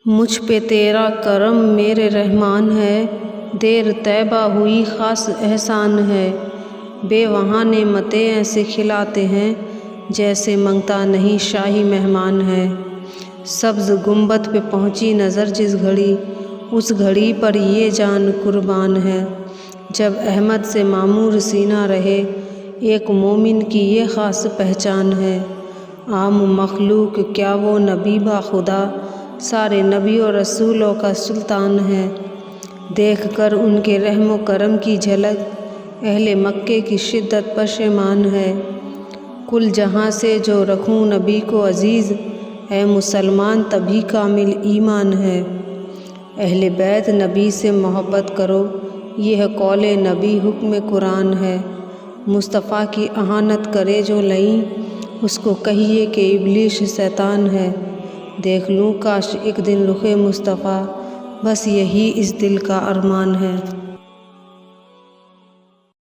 مجھ پہ تیرا کرم میرے رحمان ہے، دیر طیبہ ہوئی خاص احسان ہے۔ بے وہاں نعمتیں ایسے کھلاتے ہیں، جیسے منگتا نہیں شاہی مہمان ہے۔ سبز گنبد پہ پہنچی نظر جس گھڑی، اس گھڑی پر یہ جان قربان ہے۔ جب احمد سے معمور سینہ رہے، ایک مومن کی یہ خاص پہچان ہے۔ عام مخلوق کیا وہ نبی با خدا، سارے نبیوں رسولوں کا سلطان ہے۔ دیکھ کر ان کے رحم و کرم کی جھلک، اہل مکے کی شدت پشیمان ہے۔ کل جہاں سے جو رکھوں نبی کو عزیز، اے مسلمان تبھی کامل ایمان ہے۔ اہل بیت نبی سے محبت کرو، یہ قول نبی حکم قرآن ہے۔ مصطفیٰ کی اہانت کرے جو لئیں، اس کو کہیے کہ ابلیس شیطان ہے۔ دیکھ لوں کاش ایک دن رخ مصطفیٰ، بس یہی اس دل کا ارمان ہے۔